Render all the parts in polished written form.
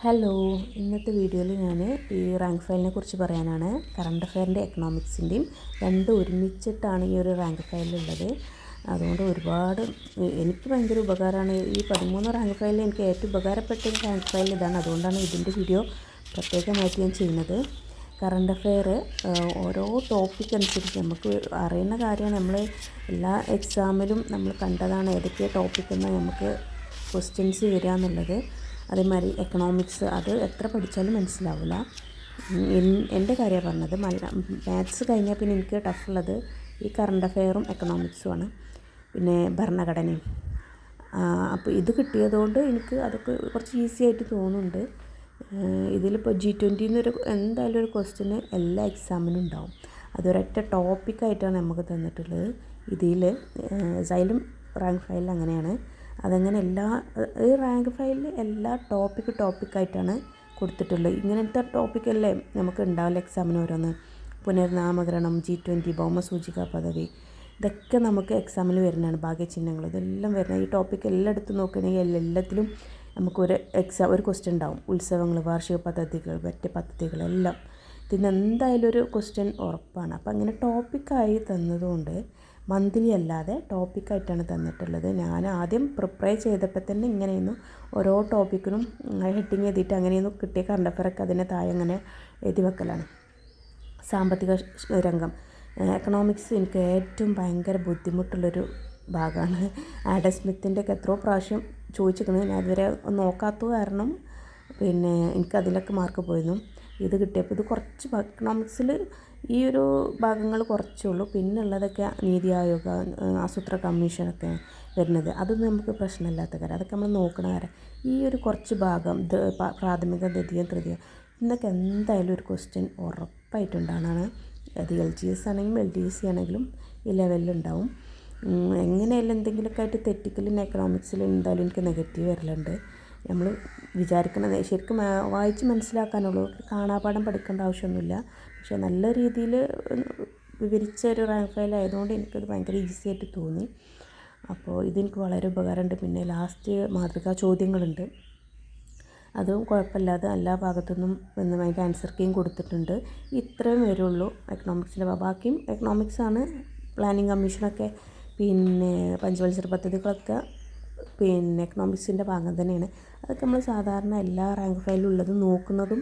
Hello, ഇന്നത്തെ വീഡിയോയിൽ ഞാൻ ഈ റാങ്ക് ഫയലിനെ കുറിച്ച് പറയാനാണ്. കറണ്ട് അഫെയറിൻ്റെ എക്കണോമിക്സിൻ്റെയും രണ്ടും ഒരുമിച്ചിട്ടാണ് ഈ ഒരു റാങ്ക് ഫയലിലുള്ളത്. അതുകൊണ്ട് എനിക്ക് ഭയങ്കര ഉപകാരമാണ്. ഈ 13 റാങ്ക് ഫയലിൽ എനിക്ക് ഏറ്റവും ഉപകാരപ്പെട്ട റാങ്ക് ഫയൽ ഇതാണ്. അതുകൊണ്ടാണ് ഇതിൻ്റെ വീഡിയോ പ്രത്യേകമായിട്ട് ഞാൻ ചെയ്യുന്നത്. കറണ്ട് അഫെയർ ഓരോ ടോപ്പിക് അനുസരിച്ച് നമുക്ക് അറിയുന്ന കാര്യമാണ്. നമ്മൾ എല്ലാ എക്സാമിലും നമ്മൾ കണ്ടതാണ് ഏതൊക്കെ ടോപ്പിക്കെന്ന് നമുക്ക് ക്വസ്റ്റ്യൻസ് വരിക എന്നുള്ളത്. അതേമാതിരി എക്കണോമിക്സ് അത് എത്ര പഠിച്ചാലും മനസ്സിലാവില്ല. എൻ്റെ കാര്യമാണ് പറഞ്ഞത്. മാത്സ് കഴിഞ്ഞാൽ പിന്നെ എനിക്ക് ടഫുള്ളത് ഈ കറണ്ട് അഫെയറും എക്കണോമിക്സുമാണ്, പിന്നെ ഭരണഘടനയും. അപ്പോൾ ഇത് കിട്ടിയതുകൊണ്ട് എനിക്ക് അതൊക്കെ കുറച്ച് ഈസി ആയിട്ട് തോന്നുന്നുണ്ട്. ഇതിലിപ്പോൾ G20 എന്തായാലും ഒരു ക്വസ്റ്റ്യന് എല്ലാ എക്സാമിനും ഉണ്ടാവും. അതൊരൊറ്റ ടോപ്പിക്കായിട്ടാണ് നമുക്ക് തന്നിട്ടുള്ളത്. ഇതിൽ സൈലം റാങ്ക് ഫയലിൽ അങ്ങനെയാണ്. അതങ്ങനെ ഈ റാങ്ക് ഫയലിൽ എല്ലാ ടോപ്പിക്കായിട്ടാണ് കൊടുത്തിട്ടുള്ളത്. ഇങ്ങനത്തെ ടോപ്പിക്കല്ലേ നമുക്ക് ഉണ്ടാവില്ല എക്സാമിന് ഓരോന്ന്. പുനർനാമകരണം, G20, ഭൗമസൂചിക പദവി, ഇതൊക്കെ നമുക്ക് എക്സാമിൽ വരുന്നതാണ്. ഭാഗ്യചിഹ്നങ്ങൾ ഇതെല്ലാം വരുന്നത്. ഈ ടോപ്പിക്ക് എല്ലായിടത്തും നോക്കുകയാണെങ്കിൽ എല്ലാത്തിലും നമുക്കൊരു ഒരു ക്വസ്റ്റ്യൻ ഉണ്ടാവും. ഉത്സവങ്ങൾ, വാർഷിക പദ്ധതികൾ, മറ്റ് പദ്ധതികളെല്ലാം ഇതിന് എന്തായാലും ഒരു ക്വസ്റ്റ്യൻ ഉറപ്പാണ്. അപ്പോൾ അങ്ങനെ ടോപ്പിക്കായി തന്നതുകൊണ്ട് മന്ത്ലി അല്ലാതെ ടോപ്പിക്കായിട്ടാണ് തന്നിട്ടുള്ളത്. ഞാൻ ആദ്യം പ്രിപ്പയർ ചെയ്തപ്പോൾ തന്നെ ഇങ്ങനെയൊന്നും ഓരോ ടോപ്പിക്കിനും ഹെഡിങ് എഴുതിയിട്ട് അങ്ങനെയൊന്നും കിട്ടിയ കറണ്ട് അഫെയറൊക്കെ അതിനെ താഴെ അങ്ങനെ എഴുതി വെക്കലാണ്. സാമ്പത്തിക രംഗം, എക്കണോമിക്സ് എനിക്ക് ഏറ്റവും ഭയങ്കര ബുദ്ധിമുട്ടുള്ളൊരു ഭാഗമാണ്. ആഡം സ്മിത്തിൻ്റെ ഒക്കെ എത്രയോ പ്രാവശ്യം ചോദിച്ചിരിക്കുന്നത്. ഞാൻ അതുവരെ നോക്കാത്തത് കാരണം പിന്നെ എനിക്കതിലൊക്കെ മാർക്ക് പോയിരുന്നു. ഇത് കിട്ടിയപ്പോൾ ഇത് കുറച്ച് എക്കണോമിക്സിൽ ഈ ഒരു ഭാഗങ്ങൾ കുറച്ചേ ഉള്ളൂ. പിന്നുള്ളതൊക്കെ നീതി ആയോഗ്, ആസൂത്രണ കമ്മീഷനൊക്കെ വരുന്നത് അതൊന്നും നമുക്ക് പ്രശ്നമില്ലാത്ത കാര്യം. അതൊക്കെ നമ്മൾ നോക്കണ കാര്യം. ഈ ഒരു കുറച്ച് ഭാഗം പ്രാഥമിക, ദ്വിതീയം, തൃതീയം ഇന്നൊക്കെ എന്തായാലും ഒരു ക്വസ്റ്റ്യൻ ഉറപ്പായിട്ടുണ്ടാണ്. അത് LGS ആണെങ്കിലും LDC ആണെങ്കിലും ഈ ലെവലിലുണ്ടാവും. എങ്ങനെയല്ല എന്തെങ്കിലുമൊക്കെ ആയിട്ട് തെറ്റിക്കലിന് എക്കണോമിക്സിൽ എന്തായാലും എനിക്ക് നെഗറ്റീവ് വരലുണ്ട്. നമ്മൾ വിചാരിക്കുന്നത് ശരിക്കും വായിച്ച് മനസ്സിലാക്കാനുള്ളൂ, കാണാപാഠം പഠിക്കേണ്ട ആവശ്യമൊന്നുമില്ല. പക്ഷേ നല്ല രീതിയിൽ വിവരിച്ച ഒരു റാങ്ക് ഫയൽ ആയതുകൊണ്ട് എനിക്കത് ഭയങ്കര ഈസി ആയിട്ട് തോന്നി. അപ്പോൾ ഇതെനിക്ക് വളരെ ഉപകാരമുണ്ട്. പിന്നെ ലാസ്റ്റ് മാതൃകാ ചോദ്യങ്ങളുണ്ട്, അതും കുഴപ്പമില്ലാതെ എല്ലാ ഭാഗത്തുനിന്നും അതിൻ്റെ ആൻസർ കീയും കൊടുത്തിട്ടുണ്ട്. ഇത്രയും വരുള്ളൂ എക്കണോമിക്സിൻ്റെ. ബാക്കിയും എക്കണോമിക്സാണ്. പ്ലാനിങ് കമ്മീഷനൊക്കെ പിന്നെ പഞ്ചവത്സര പദ്ധതികളൊക്കെ പിന്നെ എക്കണോമിക്സിൻ്റെ ഭാഗം തന്നെയാണ്. അതൊക്കെ നമ്മൾ സാധാരണ എല്ലാ റാങ്ക് ഫയലിലും ഉള്ളതും നോക്കുന്നതും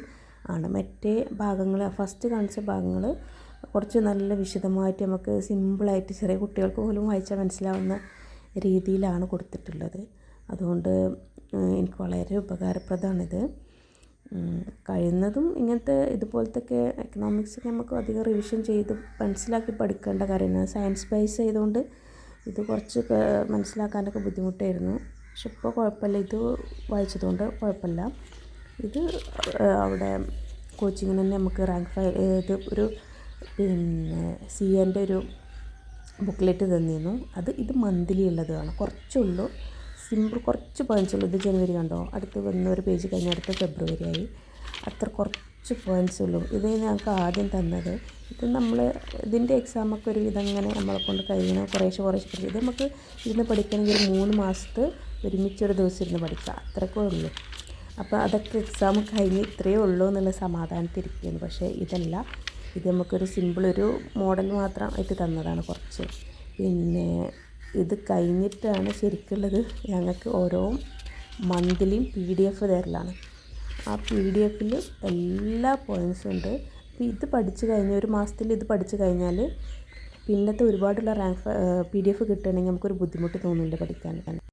ആണ്. മറ്റേ ഭാഗങ്ങൾ, ഫസ്റ്റ് കാണിച്ച ഭാഗങ്ങൾ കുറച്ച് നല്ല വിശദമായിട്ട് നമുക്ക് സിമ്പിളായിട്ട് ചെറിയ കുട്ടികൾക്ക് പോലും വായിച്ചാൽ മനസ്സിലാവുന്ന രീതിയിലാണ് കൊടുത്തിട്ടുള്ളത്. അതുകൊണ്ട് എനിക്ക് വളരെ ഉപകാരപ്രദമാണിത്. കഴിയുന്നതും ഇങ്ങനത്തെ ഇതുപോലത്തെയൊക്കെ എക്കണോമിക്സൊക്കെ നമുക്ക് അധികം റിവിഷൻ ചെയ്ത് മനസ്സിലാക്കി പഠിക്കേണ്ട കാര്യമാണ്. സയൻസ് ബേസ് ചെയ്തുകൊണ്ട് ഇത് കുറച്ച് മനസ്സിലാക്കാനൊക്കെ ബുദ്ധിമുട്ടായിരുന്നു. പക്ഷെ ഇപ്പോൾ കുഴപ്പമില്ല, ഇത് വായിച്ചതുകൊണ്ട് കുഴപ്പമില്ല. ഇത് അവിടെ കോച്ചിങ്ങിന് തന്നെ നമുക്ക് റാങ്ക് ഫയൽ ഇത് ഒരു പിന്നെ CAൻ്റെ ഒരു ബുക്ക്ലെറ്റ് തന്നിരുന്നു. ഇത് മന്ത്ലി ഉള്ളതാണ്. കുറച്ചുള്ളൂ, സിമ്പിൾ കുറച്ച് പോയിൻറ്റ്സ് ഉള്ളൂ. ഇത് ജനുവരി കണ്ടോ, അടുത്ത് വന്ന ഒരു പേജ് കഴിഞ്ഞ അടുത്ത ഫെബ്രുവരി ആയി. അത്ര കുറച്ച് പോയിൻറ്റ്സ് ഉള്ളൂ. ഇത് ഞങ്ങൾക്ക് ആദ്യം തന്നത്. ഇത് ഇതിൻ്റെ എക്സാമൊക്കെ ഒരു വിധം ഇങ്ങനെ നമ്മളെ കൊണ്ട് കഴിയണം. കുറേശ്ശെ പഠിക്കും. ഇത് നമുക്ക് ഇരുന്ന് പഠിക്കണമെങ്കിൽ 3 മാസത്തെ ഒരുമിച്ചൊരു ദിവസം ഇരുന്ന് പഠിക്കാം, അത്രയൊക്കെ ഉള്ളൂ. അപ്പോൾ അതൊക്കെ എക്സാം കഴിഞ്ഞ് ഇത്രയേ ഉള്ളൂ എന്നുള്ള സമാധാനത്തിരിക്കുന്നു. പക്ഷേ ഇത് നമുക്കൊരു സിമ്പിളൊരു മോഡൽ മാത്രമായിട്ട് തന്നതാണ് കുറച്ച്. പിന്നെ ഇത് കഴിഞ്ഞിട്ടാണ് ശരിക്കുള്ളത് ഞങ്ങൾക്ക് ഓരോ മന്ത്ലിയും PDF തരലാണ്. ആ PDF എല്ലാ പോയിൻറ്റ്സും ഉണ്ട്. അപ്പോൾ ഇത് പഠിച്ചു കഴിഞ്ഞ് ഒരു മാസത്തിൽ ഇത് പഠിച്ചു കഴിഞ്ഞാൽ പിന്നത്തെ ഒരുപാടുള്ള PDF കിട്ടുകയാണെങ്കിൽ നമുക്കൊരു ബുദ്ധിമുട്ട് തോന്നില്ല പഠിക്കാൻ.